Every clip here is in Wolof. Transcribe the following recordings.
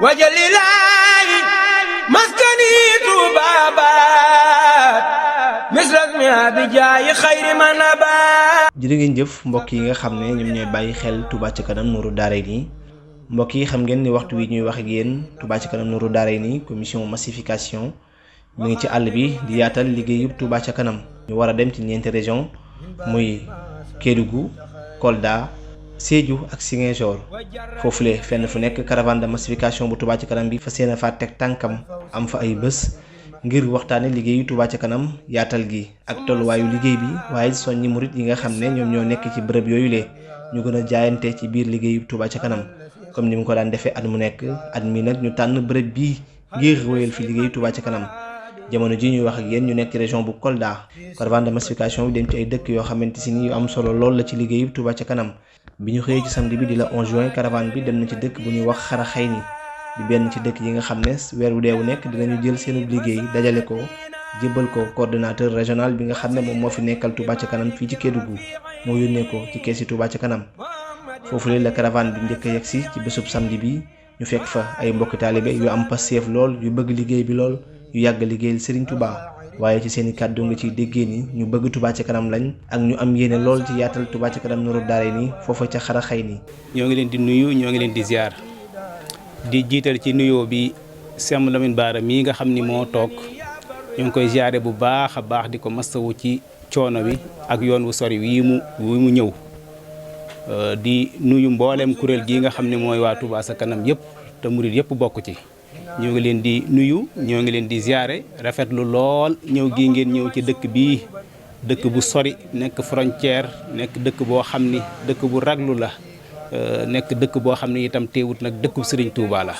wajalilaahi maskani tuubaabaat misrasmi abijaayi xayri manabaat. jërë ngeen jëf mbokk yi nga xam ne ñoom ñooy bàyyi xel Touba ca kanam Nourou Darayni mbokk yi xam ngeen ni waxtu wi ñuy wax ak yéen Touba ca kanam Nourou Darayni commission massification mu ngi ci àll bi di yaatal liggéeyub Touba ca kanam ñu war a dem ci ñeenti région muy Kédougou Kolda Sédhiou ak Ziguinchor foofule fenn fu nekk caravane de massification bu Touba ca kanam bi fas yéene fa teg tànkam am fa ay bés ngir waxtaane liggéeyu Touba ca kanam yaatal gi ak tolluwaayu liggéey bi waaye soññi murit yi nga xam ne ñoom ñoo nekk ci bërëb yooyu le ñu gën a jaayante ci biir liggéeyu Touba ca kanam comme ni mu ko daan defee at mu nekk at mi nag ñu tànn bërëb bii ngir wéyal fi liggéeyu Touba ca kanam jamono ji ñuy wax ak yéen ñu nekk ci région bu Kolda caravane de massification bi dem ci ay dëkk yoo xamante si ni yu am solo lool la ci liggéeyu Touba ca kanam bi ñu xëyee ci samedi bi di la 11 juin caravane bi dem na ci dëkk bu ñuy wax Xaraxayni di benn ci dëkk yi nga xam ne weer wu deewu nekk dinañu jël seenu liggéey dajale ko jébbal ko coordonnateur régional bi nga xam ne moom moo fi nekkal Touba ca kanam fii ci Kédougou moo yónnee ko ci keesi Touba ca kanam foofu la caravane bi njëkk a yegsi ci bésub samedi bi ñu fekk fa ay mbokki taalibe yu am passeef lool yu bëgg liggéey bi lool yu yàgg liggéeyal Serigne Touba waaye ci seen i kàddu nga ciy déggee ni ñu bëgg Touba ca kanam lañ ak ñu am yéene lool ci yaatal Touba ca kanam Nourou Darayni foofa ca Xaraxayni. ñoo ngi leen di nuyu ñoo ngi leen di ziar di jiital ci nuyoo bi Sëñ Lamine Bara mii nga xam ni moo toog ñu ngi koy ziare bu baax a baax di ko masawu ci coono wi ak yoon wu sori wii mu ñëw di nuyu mboolem kuréel gii nga xam ne mooy waa Touba ca kanam yëpp te murit yëpp bokk ci. ñoo ngi leen di nuyu ñoo ngi leen di ziare rafetlu lool ñëw gii ngeen ñëw ci dëkk bii dëkk bu sori nekk frontière nekk dëkk boo xam ni dëkk bu raglu la nekk dëkk boo xam ne itam teewut nag dëkku Serigne Touba la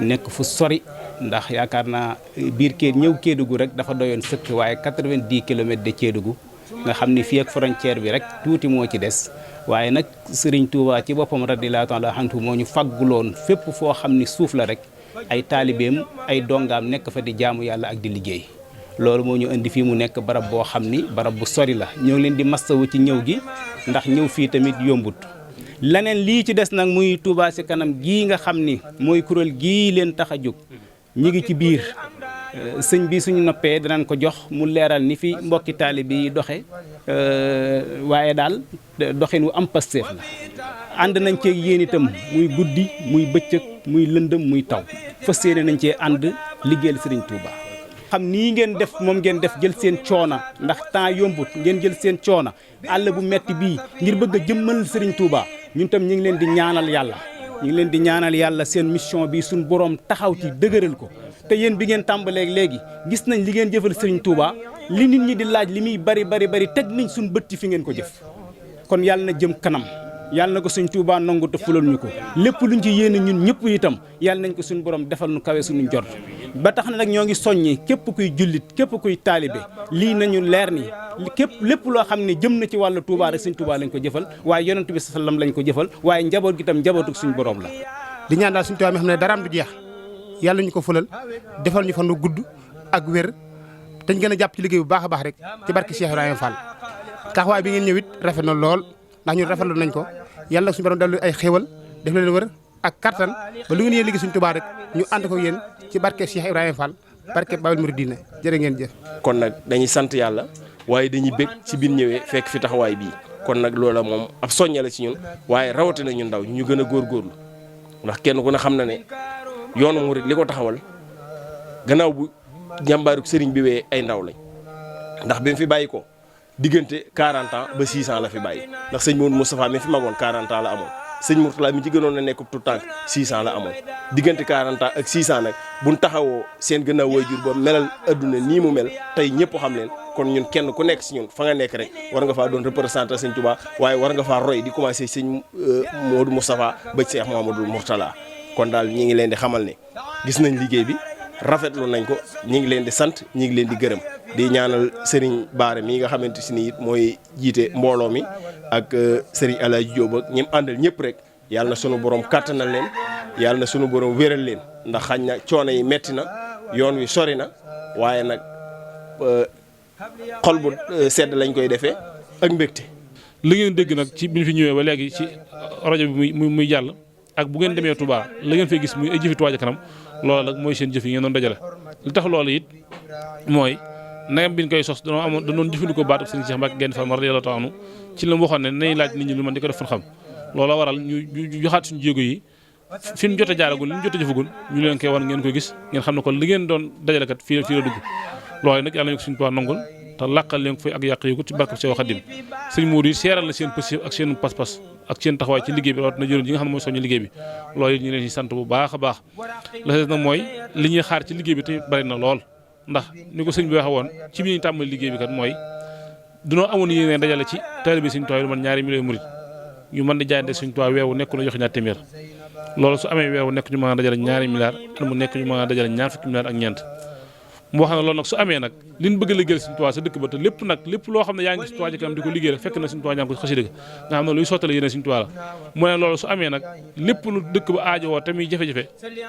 nekk fu sori ndax yaakaar naa biir ñëw Kédougou rek dafa doyoon sëkk waaye 90 kilomètres de Kédougou nga xam ni fii ak frontière bi rek tuuti moo ci des waaye nag Serigne Touba ci boppam radiyallahu ta'ala anhu moo ñu fagguloon fépp foo xam ni suuf la rek ay taalibeem ay dongaam nekk fa di jaamu yàlla ak di liggéey loolu moo ñu indi fii mu nekk barab boo xam ni barab bu sori la ñoo ngi leen di masawu ci ñëw gi ndax ñëw fii tamit yombut leneen lii ci des nag muy Touba ca kanam gii nga xam ni mooy kuréel gii leen tax a jóg ñi ngi ci biir sëñ bi suñu noppee danañ ko jox mu leeral ni fi mbokki taalibe yi doxe waaye daal doxin wu am pasteef la ànd nañ cee yéen itam muy guddi muy bëccëg muy lëndëm muy taw fas yéene nañ cee ànd liggéeyal Serigne Touba. xam nii ngeen def moom ngeen def jël seen coona ndax temps yombut ngeen jël seen coona àll bu metti bii ngir bëgg a jëmmal Serigne Touba ñun tam ñu ngi leen di ñaanal yàlla. ñu ngi leen di ñaanal yàlla seen mission bi suñ borom taxaw ci dëgëral ko te yéen bi ngeen tàmbalee léegi gis nañ li ngeen jëfal Serigne Touba li nit ñi di laaj li muy bari teg nañ suñ bëtti fi ngeen ko jëf kon yàlla na jëm kanam. yàlla na ko suñ Touba nangu te fulal ñu ko lépp luñ ci yéene ñun ñëpp itam yàlla nañ ko suñ borom defal nu kawe suñu jot ba tax na nag ñoo ngi soññi képp kuy jullit képp kuy taalibe lii nañu leer ni lépp loo xam ne jëm na ci wàllu Touba rek suñ Touba lañ ko jëfal waaye yonent bi sallam lañ ko jëfal waaye njaboot gi tam njabootuk suñ borom la. di ñaan daal suñ Touba mi xam ne daraam du jeex yàlla ñu ko fulal defal ñu fan nu gudd ak wér dañ gën a jàpp ci liggéey bu baax a baax rek ci barki Cheikh Ibrahima Fall taxawaay bi ngeen ñëwit rafet na lool ndax ñun rafetlu nañ ko yàlla suñu borom dallu ay xéewal def leen wër ak kattan ba lu ngeen yéen liggéey suñu Touba rek ñu ànd ko yéen ci barke Cheikh Ibrahima Fall barke Babil Mouridina jërë ngeen jëf. kon nag dañuy sant yàlla waaye dañuy bég ci biir ñëwee fekk fi taxawaay bii kon nag loola moom ab soñña la ci ñun waaye rawatina ñun ndaw ñu gën a góorgóorlu ndax kenn ku ne xam na ne yoonu murid li ko taxawal gannaaw bu jàmbaaruk sëriñ bi wee ay ndaw lañ ndax bi mu fi bàyyi ko diggante 40 ans ba 6 ans la fi bàyyi ndax sëñ Maodo Moustapha mi fi magoon 40 ans la amoon sëñ Mourtala mi ci gënoon na nekk tout tànk 6 ans la amoon diggante 40 ans ak 6 ans nag buñ taxawoo seen gannaaw waajur ba melal adduna nii mu mel tey ñëpp xam leen kon ñun kenn ku nekk si ñun fa nga nekk rek war nga faa doon représentant sëñ Touba waaye war nga faa roy di commencé sëñ Maodo Moustapha ba Cheikh Mamadou Mourtala kon daal ñi ngi leen di xamal ne gis nañ liggéey bi rafetlu nañ ko ñi ngi leen di sant ñi ngi leen di gërëm di ñaanal Serigne Bara mii nga xamante si ni it mooy jiite mbooloo mi ak Serigne El Hadj Diop ak ñi mu àndal ñëpp rek yàlla na sunu borom kàttanal leen yàlla na sunu borom wéral leen ndax xañ na coono yi metti na yoon wi sori na waaye nag xol bu sedd lañ koy defee ak mbégte. li ngeen dégg nag ci bi ñu fi ñëwee ba léegi ci rajo bi muy jàll ak bu ngeen demee Touba la ngeen fay gis muy ay jëfi Touba ca kanam loolu nag mooy seen jëf yi ngeen doon dajale li tax loolu it mooy nagam bi ñu koy sos danoon jëfandikoo baatu Serigne Cheikh Mbacke Gaïndé Fatma radiyallahu ta'ala anhu ci la mu waxoon ne nañ laaj nit ñi lu man di ko def fan xam loola waral ñu joxaat suñu jéego yi fi ñu jot a jaaragul li ñu jot a jëfagul ñu leen koy wan ngeen koy gis ngeen xam ne kon li ngeen doon dajale kat fii la dugg loolu nag yàlla nañu ko suñu Tuubaa nangul te làqal leen ko fay ak yàq yi ko ci barke Seex Xaadim sëñ Moodu yi seeral na seen pësif ak seen pas-pas ak seen taxawaay ci liggéey bi rawatina jëriñ ji nga xam ne mooy soññu liggéey bi loolu ñu leen ci sant bu baax a baax la des nag mooy li ñuy xaar ci liggéey bi te bari na lool ndax ni ko sëñ bi waxe woon ci bi ñu tàmbali liggéey bi kat mooy dunoo amoon yéene dajale ci taalibe Sëñ Tuubaa lu man 2 millions murit ñu mën di jaayante Sëñ Tuubaa weewu nekk na joxe 2 téeméer loolu su amee weewu nekk ñu mën a dajale 2 milliards at mu nekk ñu mën a dajale 20 milliards ak ñeent moo xam ne loolu nag su amee nag li ñu bëgg a liggéeyal Sëñ Tuubaa sa dëkk ba te lépp loo xam ne yaa ngi Sëñ Tuubaa ci kanam di ko liggéeyal fekk na Sëñ Tuubaa ñaa ngi ko xasida ga nga xam ne luy sottale yéene Sëñ Tuubaa la mu ne loolu su amee nag lépp lu dëkk ba aajowoo te muy jafe-jafe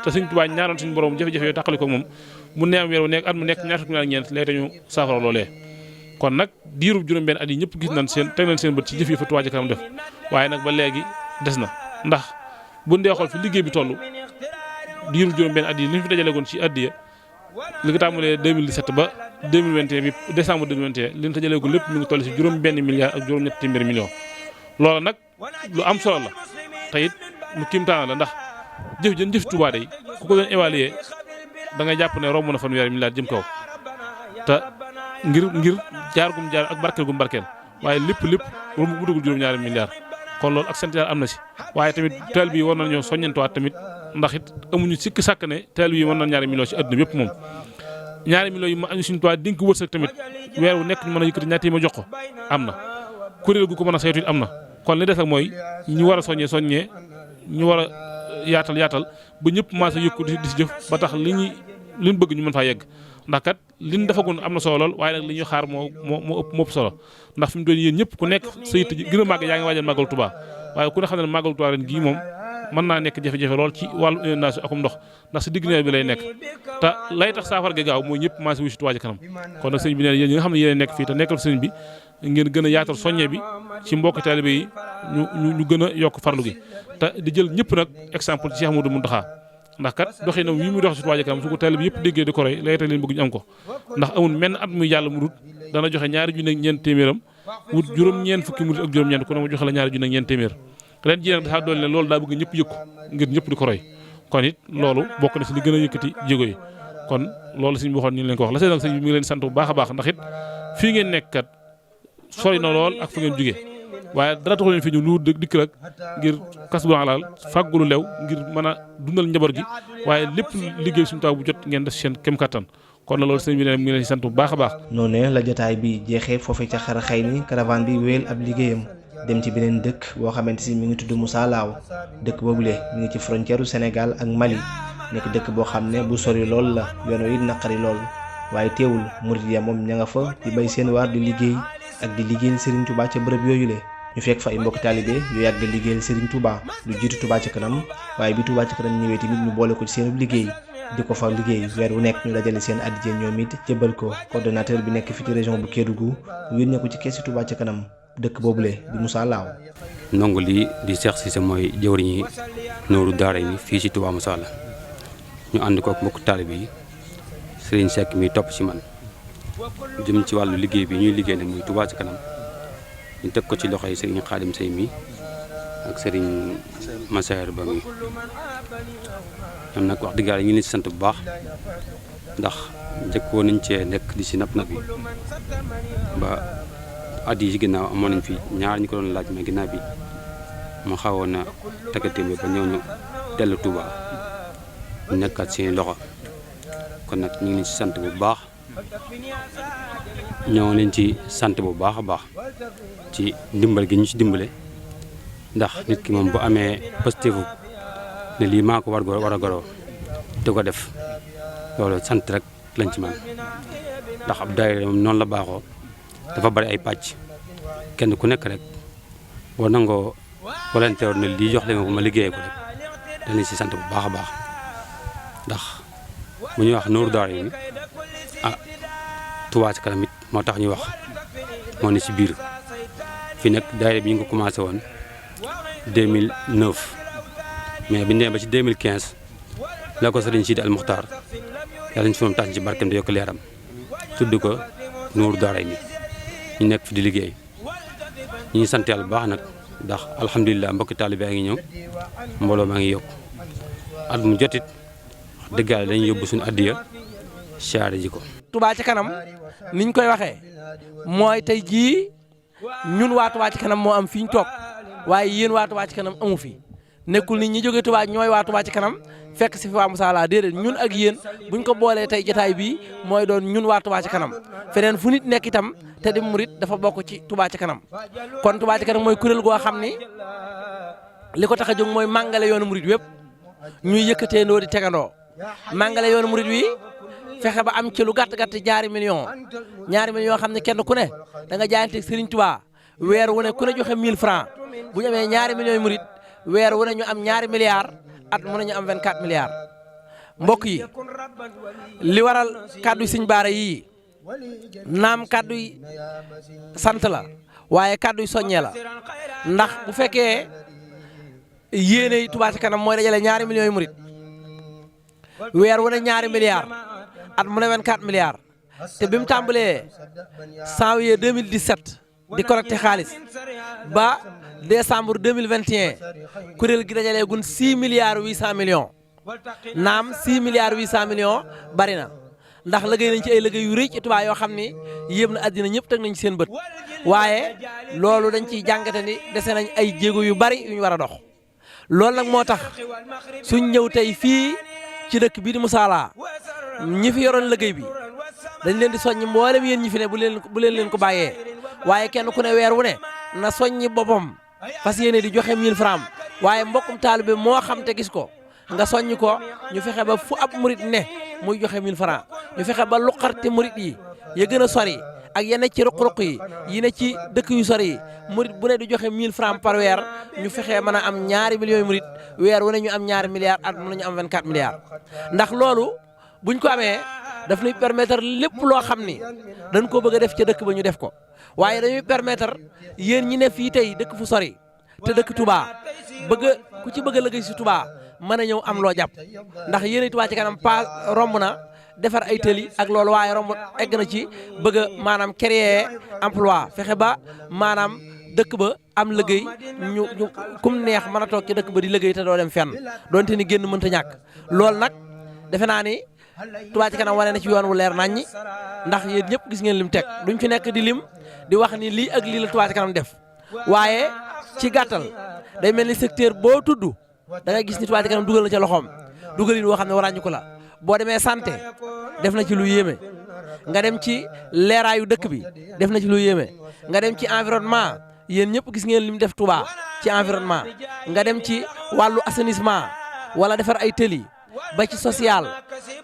te Sëñ Tuubaa ñaanoon suñu borom jafe-jafe yooyu tàqali ko moom mu ne am weeru nekk at mu nekk 20 milliards ak ñeent léegi dañu saafara loolee kon nag diirub juróom-benn at yi ñëpp gis nañ teg nañ seen bët ci jëf yi fa Touba ca kanam def waaye nag ba léegi des na ndax bu ndee xool fi liggéey bi toll diirub juróom-benn at yi li ñu fi dajaleegoon ci addiya li nga tàmbalee 2017 ba 2021 bi décembre 2021 li ñu dajaleegoon lépp mi ngi toll ci juróom-benn milliard ak juróom-ñetti téeméeri million loolu nag lu am solo la te it lu kiimtaan la ndax jëf Touba day ku ko doon évaluer da ngay jàpp ne romb na fanweeri milliard jëm kaw te ngir jaar ak barkeel gum barkeel waaye lépp romb bu dugul juróom-ñaari milliards kon loolu ak sant Yàlla am na ci waaye tamit taal bi war nañoo soññantuwaat tamit ndax it amuñu sikk sàkk ne taal bi war na 2 millions ci àdduna bépp moom 2 millions yi ma añu Sëñ Tuubaa dénk wërsëg tamit weer wu nekk ñu mën a yëkkati ñaati ma jox ko am na kuréel gu ko mën a saytu it am na kon li des ak mooy ñu war a soññee ñu war a yaatal ba ñëpp maasa yëkku di si jëf ba tax liñ bëgg ñu mën faa yegg ndax kat liñ defagun am na solo lool waaye nag li ñuy xaar moo ëpp solo ndax fi mu doon yéen ñëpp ku nekk sa yitte gën a màgg yaa ngi waajal màggal Touba waaye ku ne xam ne màggal Touba ren gii moom mën naa nekk jafe-jafe lool ci wàllu inondation akum ndox ndax si digg nawet bi lay nekk te lay tax saafara gi gaaw mooy ñëpp maasa wu si Touba ca kanam kon nag sëñ bi neen yéen ñi nga xam ne yéen nekk fii te nekkal sëñ bi ngeen gën a yaatal soññe bi ci mbokki taalibe yi ñu gën a yokk farlu gi te di jël ñëpp nag exemple ci Cheikh Ahmadou Mountakha ndax kat doxee na wi muy dox ci Touba ca kanam su ko taalibe yëpp déggee di ko roy lay tax leen bëgg ñu am ko ndax amul menn at muy yàlla mu dut dana joxe 2 junni ak ñeent téeméeram wut juróom-ñeent fukki murit ak juróom-ñeent ku ne mu joxe la 2 junni ak ñeent téeméer ren ji nag dafa doon ne loolu daa bëgg ñëpp yëkku ngir ñëpp di ko roy kon it loolu bokk na si li gën a yëkkati jéego yi kon loolu sëñ bi waxoon ñu ngi leen ko wax la seen nag sëñ bi mi ngi leen sant bu baax a baax ndax it fii ngeen nekk kat sori na lool ak fa ngeen jógee waaye dara taxul leen fi ñu lu dikk rek ngir kas bu halal fàggulu lew ngir mën a dundal njaboot gi waaye lépp liggéey suñu taw bu jot ngeen def seen kem kattan kon na loolu sëñ bi ne mi ngi leen ci sant bu baax a baax. noonu la jotaay bi jeexee foofee ca Xarxayni caravane bi wéyal ab liggéeyam dem ci beneen dëkk boo xamante si mi ngi tudd Moussa Law dëkk boobule mi ngi ci frontière u Sénégal ak Mali nekk dëkk boo xam ne bu sori lool la yoon wi naqari lool waaye teewul murid ya moom ña nga fa di bay seen waar di liggéey ak di liggéeyal Serigne Touba ca bërëb yooyu le ñu fekk fa ay mbokk taalibe yu yàgg liggéeyal Serigne Touba lu jiitu Touba ca kanam waaye bi Touba ca kanam ñëwee tamit ñu boole ko ci seen liggéey di ko fa liggéey weer wu nekk ñu dajale seen addiya ñoom it jébbal ko coordonnateur bi nekk fi ci région bu Kédougou yónnee ko ci keesi Touba ca kanam dëkk boobule di Moussa Law. ndongo lii di Cheikh Cissé mooy jëwriñi Nooru Daarayni fii ci Touba Moussa la ñu ànd kook mbokk taalibe yi Serigne Seck mi topp ci man jëm ci wàllu liggéey bi ñuy liggéey nag muy Touba ca kanam ñu teg ko ci loxo yi Serigne Khadim Sey mi ak Serigne Massaer Ba mi ñoom nag wax dëgg yàlla ñu ngi leen ci sant bu baax ndax njëkkoo nañ cee nekk di si napp yi ba at yi ci ginnaaw amoon nañ fi ñaar ñu ko doon laaj mais ginnaaw bi mu xawoon na tëggatémbe ba ñëw ñu dellu Touba nekkaat seen loxo kon nag ñu ngi leen ci sant bu baax ñoo leen ci sant bu baax a baax ci ndimbal gi ñu ci dimbale ndax nit ki moom bu amee positif ne lii maa ko war a goroo di ko def loolu sant rek lañ ci man ndax ab daayira moom noonu la baaxoo dafa bari ay pàcc kenn ku nekk rek boo nangoo volontaire ne lii jox leen ma ko ma liggéeyee ko rek dañu ci sant bu baax a baax ndax bu ñuy wax Nooru Daarayni Touba ca kanam it moo tax ñuy wax moo ne ci biir fii nag daayira bi ñu ngi ko commencé woon 2009 mais bi ñu demee ba ci 2015 la ko sëriñ Sidi Al Muxtaar yàlla ñu fi moom tax ci barkeem di yokk leeram tudd ko Nuuru Daarayni ñu nekk fi di liggéey ñu ngi sant yàlla bu baax nag ndax alhamdulilah mbokki taalibe yaa ngi ñëw mbooloo maa ngi yokk at mu jotit wax dëgg yàlla dañuy yóbbu suñu addiya siyaare ji ko. Touba Ca Kanam niñ koy waxee mooy tey jii ñun waa Touba Ca Kanam moo am fi ñu toog waaye yéen waa Touba Ca Kanam amu fi nekkul nit ñi jógee Touba ñooy waa Touba Ca Kanam fekk si fi waa Moussa Alla déedéet ñun ak yéen buñ ko boolee tey jotaay bii mooy doon ñun waa Touba Ca Kanam feneen fu nit nekk itam te di murit dafa bokk ci Touba Ca Kanam kon Touba Ca Kanam mooy kuréel goo xam ni li ko tax a jóg mooy màngale yoonu murit wépp ñuy yëkkatee ndoo di tegandoo màngale yoonu murit wi fexe ba am ci lu gàtt-gàtt ñaari million yoo xam ne kenn ku ne da nga jaayanteeg Serigne Touba weer wu ne ku ne joxe 1000 francs bu ñu amee ñaari millions yu murit weer wu ne ñu am ñaari milliards at mu ne ñu am 24 milliards mbokk yi li waral kàddu Sëñ Baara yii naam kàddu yi sant la waaye kàddu yi soññee la ndax bu fekkee yéene Touba Ca Kanam mooy dajale ñaari millions yu murit weer wu ne ñaari milliards at mu ne 24 milliards te bi mu tàmbalee janvier 2017 di collecté xaalis ba décembre 2021 kuréel gi dajalee gun 6 milliards 800 millions naam 6 milliards 800 millions bari na ndax liggéey nañ ci ay liggéey yu rëy ci Touba yoo xam ni yéem na àddina ñëpp teg nañ ci seen bët waaye loolu dañ ciy jàngate ni dese nañ ay jéego yu bari yu ñu war a dox loolu nag moo tax suñ ñëw tey fii ci dëkk bii di Moussa Alla ñi fi yoroon liggéey bi dañ leen di soññi mboolem yéen ñi fi ne bu leen ko bàyyee waaye kenn ku ne weer wu ne na soññi boppam parce que yéene di joxe 1000 francs waaye mbokkum taalibe moo xam te gis ko nga soññi ko ñu fexe ba fu ab murit ne muy joxe 1000 francs ñu fexe ba luqarte murit yi ya gën a sori ak yenn ci ruq-ruq yi ne ci dëkk yu sori yi murit bu ne di joxe 1000 francs par weer ñu fexe mën a am ñaari millions yu murit weer wu ne ñu am ñaari milliards at mën nañu am 24 milliards ndax loolu buñ ko amee daf ñuy permettre lépp loo xam ni dañ ko bëgg a def ca dëkk ba ñu def ko waaye dañuy permettre yéen ñi ne fii tey dëkk fu sori te dëkk Touba ku ci bëgg a liggéey si Touba mën a ñëw am loo jàpp ndax yéen Touba Ca Kanam romb na defar ay tëli ak loolu waaye romb egg na ci bëgg a maanaam créer emploi fexe ba maanaam dëkk ba am liggéey ñu kum neex mën a toog ci dëkk ba di liggéey te doo dem fenn donte ni génn mënta ñàkk loolu nag defe naa ni Touba Ca Kanam wane na ci yoon wu leer naññi ndax yéen ñëpp gis ngeen lim teg duñ fi nekk di lim di wax ni lii ak lii la Touba Ca Kanam def waaye ci gàttal day mel ni secteur boo tudd da ngay gis ni Touba Ca Kanam dugal na ca loxoom dugal yi woo xam ne waraañu ko la boo demee santé def na ci lu yéeme nga dem ci leeraayu dëkk bi def na ci lu yéeme nga dem ci environnement yéen ñëpp gis ngeen lim def Touba ci environnement nga dem ci wàllu assainissement wala defar ay tëli ba ci social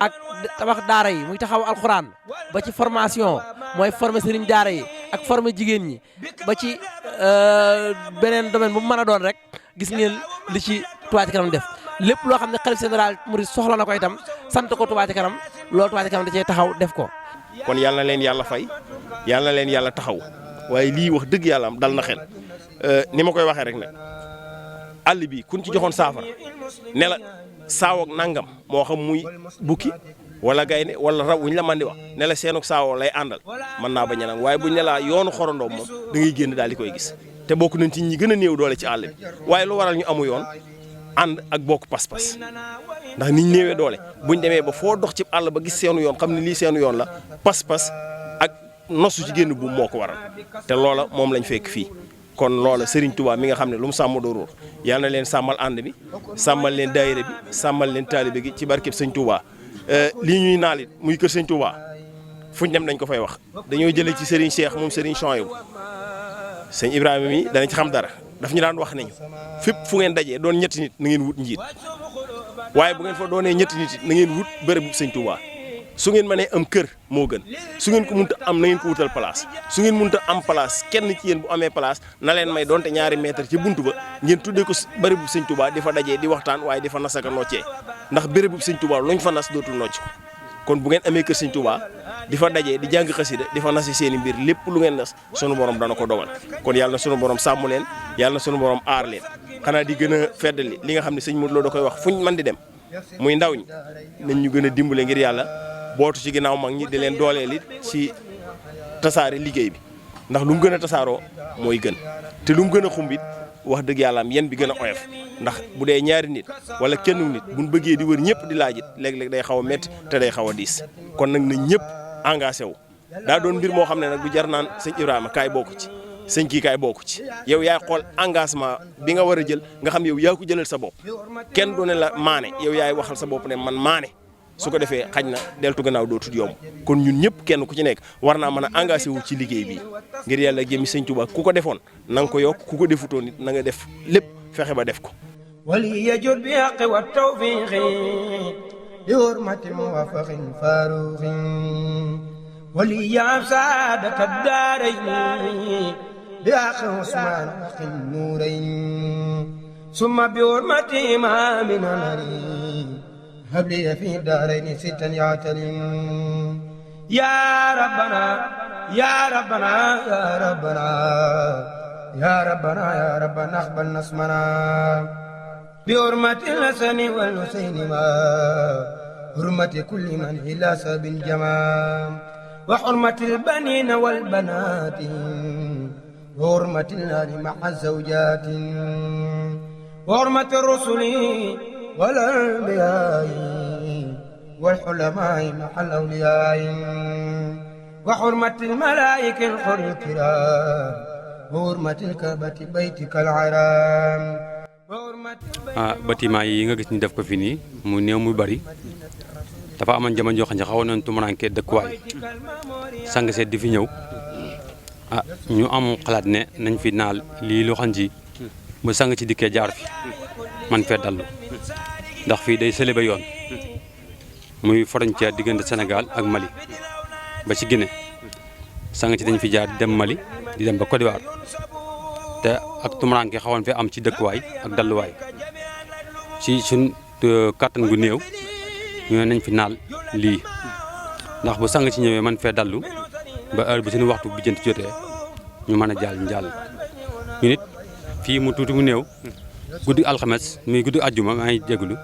ak tabax daara yi muy taxaw alxuraan ba ci formation mooy former sëriñ daara yi ak former jigéen ñi ba ci beneen domaine bu mu mën a doon rek gis ngeen li ci Touba Ca Kanam def lépp loo xam ne xalif général murid soxla na ko itam sant ko Touba Ca Kanam loolu Touba Ca Kanam da cee taxaw def ko. kon yàlla na leen yàlla fay yàlla na leen yàlla taxaw waaye lii wax dëgg yàlla am dal na xel ni ma koy waxee rek nag àll bi kun ci joxoon saafara ne la saaw ak nangam moo xam muy bukki wala gaynde wala rab wuñ la mën di wax ne la seenuk saawoo lay àndal mën naa bañ a nang waaye buñ ne laa yoonu xorondoom moom da ngay génn daal di koy gis te bokk nañ ci ñi gën a néew doole ci àll bi waaye lu waral ñu amu yoon ànd ak bokk pas-pas ndax niñ néewee doole buñ demee ba foo dox ci àll ba gis seenu yoon xam ne lii seenu yoon la pas-pas ak nosu ci génn bu moo ko waral te loola moom lañ fekk fii kon loola Serigne Touba mi nga xam ne lu mu sàmm doo róor yal na leen sàmmal ànd bi sàmmal leen daayira bi sàmmal leen taalibe gi ci barkeb Sëñ Touba lii ñuy naalit muy kër Sëñ Touba fuñ dem dañ ko fay wax dañoo jëlee ci Serigne Cheikh moom Serigne Chouaïbou sëñ Ibrahima mi danañ ci xam dara daf ñu daan wax nañu fépp fu ngeen dajee doon ñetti nit na ngeen wut njiit waaye bu ngeen fa doonee ñetti nit it na ngeen wut bërëb bu Sëñ Touba su ngeen mënee am kër moo gën su ngeen ko mënta am na ngeen ko wutal place su ngeen mënta am place kenn ci yéen bu amee place na leen may donte ñaari mètre ci buntu ba ngeen tuddee ko bërëb bu Sëñ Touba di fa dajee di waxtaan waaye di fa nasaka noccee ndax bërëb bu Sëñ Touba luñ fa nas dootul nocc ko kon bu ngeen amee kër Sëñ Touba di fa dajee di jàng xasida di fa nasi seen i mbir lépp lu ngeen nas sunu borom dana ko dogal kon yàlla na sunu borom sàmm leen yàlla na sunu borom aar leen xanaa di gën a feddali li nga xam ne sëñ Modou Lo da koy wax fuñ mën di dem muy ndaw ñi nañ ñu gën a dimbale ngir yàlla bootu ci ginnaaw mag ñi di leen dooleel it ci tasaare liggéey bi ndax lu mu gën a tasaaroo mooy gën te lu mu gën a xumbit wax dëgg yàlla am yéen bi gën a oyof ndax bu dee ñaari nit wala kenn nit buñ bëggee di wër ñëpp di laajit léeg-léeg day xaw a métti te day xaw a diis kon nag na ñëpp engagé wu daa doon mbir moo xam ne nag du jar naan sëñ Ibrahima kaay bokku ci sëñ kii kaay bokku ci yow yaay xool engagement bi nga war a jël nga xam yow yaa ko jëlal sa bopp kenn du ne la maane yow yaay waxal sa bopp ne man maane su ko defee xaj na deltu gannaaw dootul yomb kon ñun ñëpp kenn ku ci nekk war naa mën a engagé wu ci liggéey bi ngir yàlla jëmi sëñ Tuubaa ku ko defoon na nga ko yokk ku ko defutoon nit na nga def lépp fexe ba def ko wali yajur bi haqi wa tawfiqi bi hurmati muwafaqin faruqin wali ya saadata daarayni bi haqi Usmaan haqi nuurayn summa bi hurmati imaamin ali هب لي في الدارين ستا يعتلم يا ربنا يا ربنا يا ربنا يا ربنا يا ربنا اقبل نصمنا بحرمة الحسن والحسين ما حرمة كل من إلى سب الجمام وحرمة البنين والبنات وحرمة الآل مع الزوجات وحرمة الرسل والأنبياء والحلماء مع الأولياء وحرمة الملائكة الحر الكرام وحرمة الكعبة بيتك الحرام bâtiment yi nga gis ni def ko fi nii mu néew muy bari dafa amoon jamono joo xam ne xawoon nañu tumuraanke dëkkuwaay sang seet di fi ñëw ñu am xalaat ne nañ fi naal lii loo xam ji bu sang ci dikkee jaar fi man fee dallu ndax fii day sële ba yoon muy frontière diggante Sénégal ak Mali ba ci Guinée sang ci dañ fi jaar di dem Mali di dem ba Côte d'Ivoire te ak tumuraanke xawoon fi am ci dëkkuwaay ak dalluwaay ci suñ kàttan gu néew ñu ne nañ fi naal lii ndax bu sang ci ñëwee man fee dallu ba heure bi suñu waxtu bi jënt jotee ñu mën a jàll njàll ñu nit fii mu tuuti mu néew guddi alxames muy guddi àjjuma maa ngi jégalu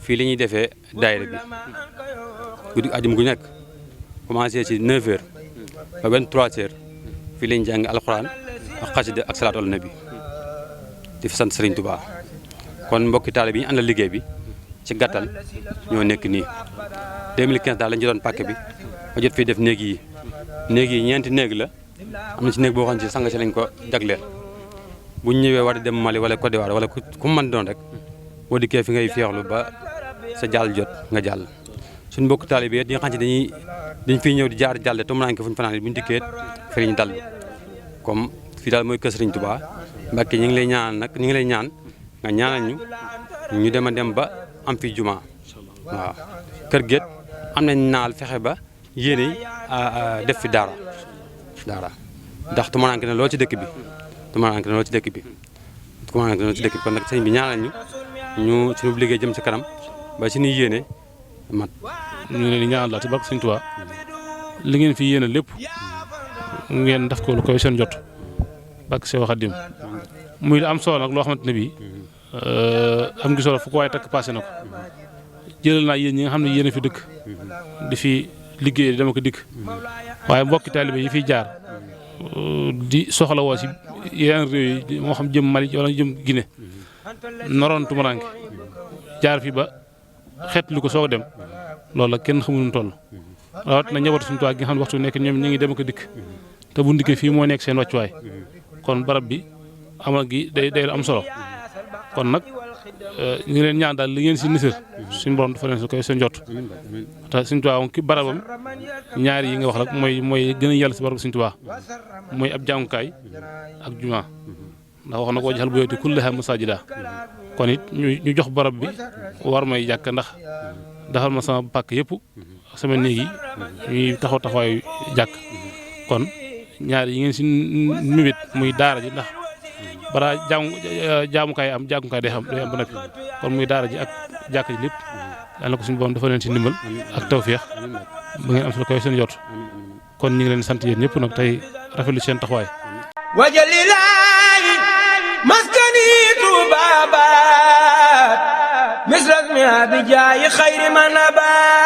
fii la ñuy defee daayira bi guddi àjjuma gu nekk commencé ci 9h ba 23h fii la ñuy jàng alxuraan ak xasida ak salaatu ala nabi di fi sant Serigne Touba kon mbokki taale bi ñu àndal liggéey bi ci gàttal ñoo nekk nii 2015 daal lañu ci doon pàkk bi ma jot fii def néeg yi ñeenti néeg la am na ci néeg boo xam ne sang si lañ ko jagleel bu ñu ñëwee war a dem Mali wala Côte d'Ivoire wala ku mu mën doon rek boo dikkee fi ngay feexlu ba sa jàll jot nga jàll suñu mbokk taalibe yi nga xam ne dañ fiy ñëw di jaar jàll te mën nañ ko fu ñu fanaan bu ñu dikkee fi ñu dal comme fii daal mooy kër Serigne Touba Mbàkke ñu ngi lay ñaan nag ñu ngi lay ñaan nga ñaanal ñu dem a dem ba am fi juma waaw kër géet am nañ naal fexe ba yéene def fi daara ndax tumaranke na lool ci dëkk bi kon nag sëñ bi ñaanal ñu suñu liggéey jëm ci kanam ba suñu yéene mat ñu leen di ñaanal la ci barke Sëñ Tuubaa li ngeen fi yéene lépp ngeen def ko lu koy seen jot barke Seex Xaadim muy lu am solo nag loo xamante ne bii am ngi solo fu ko waaye takk passé na ko jëlal naa yéen ñi nga xam ne yéen a fi dëkk di fi liggéey di dama ko dikk waaye mbokki taalibe yi fiy jaar di soxla woo si yeneen réew yi moo xam jëm Mali wala jëm Guinée noroon tumuranke jaar fi ba xeet lu ko soog a dem loolu la kenn xamuñu toll rawat na ñëwatu suñu tuwaay gi nga xam ne waxtu nekk ñoom ñu ngi dem ko dikk te bu ndikkee fii moo nekk seen wàccuwaay kon barab bi amal gi day am solo kon nag ñu ngi leen ñaan daal li ngeen si nisër suñu borom dafa leen su koy seen jot te suñu tuwaay moom ki barabam ñaari yi nga wax rek mooy gën a yàlla si barab suñu tuwaay mooy ab jàngukaay ak juma ndax wax na ko jaxal bu yooti kullaha masajida kon it ñu jox barab bi war may jàkk ndax defal ma sama pàkk yëpp sama néeg yi ñuy taxaw taxawaayu jàkk kon ñaari yi ngeen si mébét muy daara ji ndax balaa jaamukaay am jàngukaay day am ba noppi kon muy daara ji ak jàkk ji lépp yàlla na ko suñu borom dafa leen ci ndimbal ak tawféex ba ngeen am su la koy seen jot kon ñu ngi leen sant yéen ñëpp nag tey rafetlu seen taxawaay. wajalilaayi maskani tuubaabaat misras mi abijaayi xayri man abaat